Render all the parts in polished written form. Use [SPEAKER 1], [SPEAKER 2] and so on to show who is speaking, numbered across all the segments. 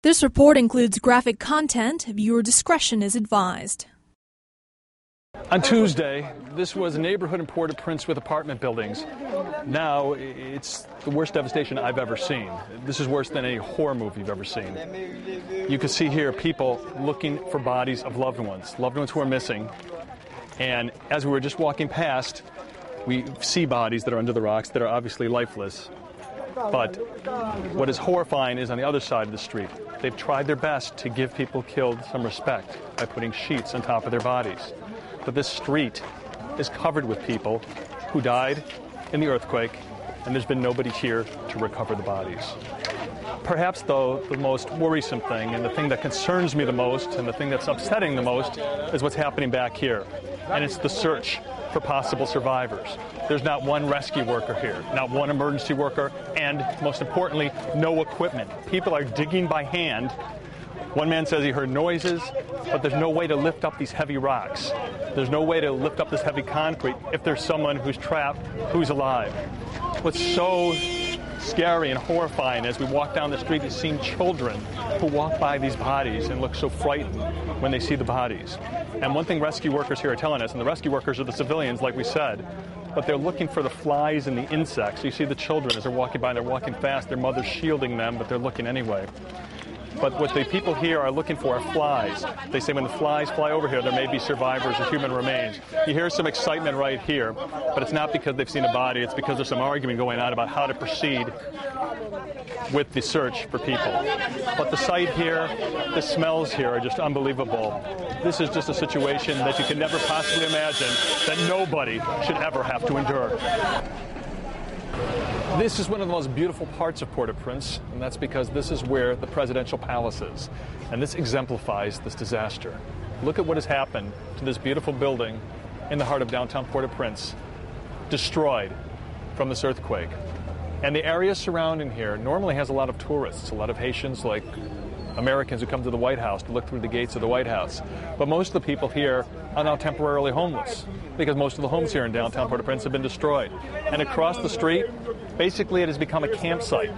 [SPEAKER 1] This report includes graphic content. Viewer discretion is advised.
[SPEAKER 2] On Tuesday, this was a neighborhood in Port-au-Prince with apartment buildings. Now, it's the worst devastation I've ever seen. This is worse than any horror movie you've ever seen. You can see here people looking for bodies of loved ones who are missing. And as we were just walking past, we see bodies that are under the rocks that are obviously lifeless. But what is horrifying is on the other side of the street. They've tried their best to give people killed some respect by putting sheets on top of their bodies. But this street is covered with people who died in the earthquake, and there's been nobody here to recover the bodies. Perhaps, though, the most worrisome thing, and the thing that concerns me the most, and the thing that's upsetting the most, is what's happening back here. And it's the search for possible survivors. There's not one rescue worker here, not one emergency worker, and most importantly, no equipment. People are digging by hand. One man says he heard noises, but there's no way to lift up these heavy rocks. There's no way to lift up this heavy concrete if there's someone who's trapped, who's alive. What's so scary and horrifying as we walk down the street is seeing children who walk by these bodies and look so frightened when they see the bodies. And one thing rescue workers here are telling us, and the rescue workers are the civilians, like we said, but they're looking for the flies and the insects. You see the children as they're walking by, and they're walking fast, their mother's shielding them, but they're looking anyway. But what the people here are looking for are flies. They say when the flies fly over here, there may be survivors or human remains. You hear some excitement right here, but it's not because they've seen a body. It's because there's some argument going on about how to proceed with the search for people. But the sight here, the smells here are just unbelievable. This is just a situation that you can never possibly imagine that nobody should ever have to endure. This is one of the most beautiful parts of Port-au-Prince, and that's because this is where the presidential palace is. And this exemplifies this disaster. Look at what has happened to this beautiful building in the heart of downtown Port-au-Prince, destroyed from this earthquake. And the area surrounding here normally has a lot of tourists, a lot of Haitians, like Americans who come to the White House to look through the gates of the White House. But most of the people here are now temporarily homeless because most of the homes here in downtown Port-au-Prince have been destroyed. And across the street, basically it has become a campsite.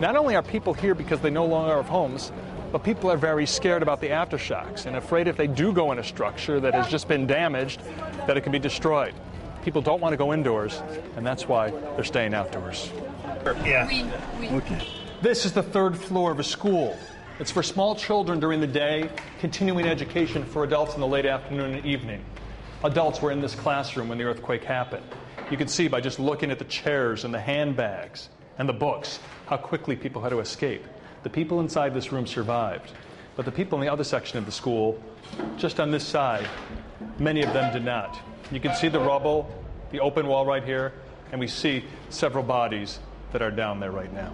[SPEAKER 2] Not only are people here because they no longer have homes, but people are very scared about the aftershocks and afraid if they do go in a structure that has just been damaged, that it can be destroyed. People don't want to go indoors, and that's why they're staying outdoors.
[SPEAKER 3] Yeah. Okay.
[SPEAKER 2] This is the third floor of a school. It's for small children during the day, continuing education for adults in the late afternoon and evening. Adults were in this classroom when the earthquake happened. You can see by just looking at the chairs and the handbags and the books how quickly people had to escape. The people inside this room survived, but the people in the other section of the school, just on this side, many of them did not. You can see the rubble, the open wall right here, and we see several bodies that are down there right now.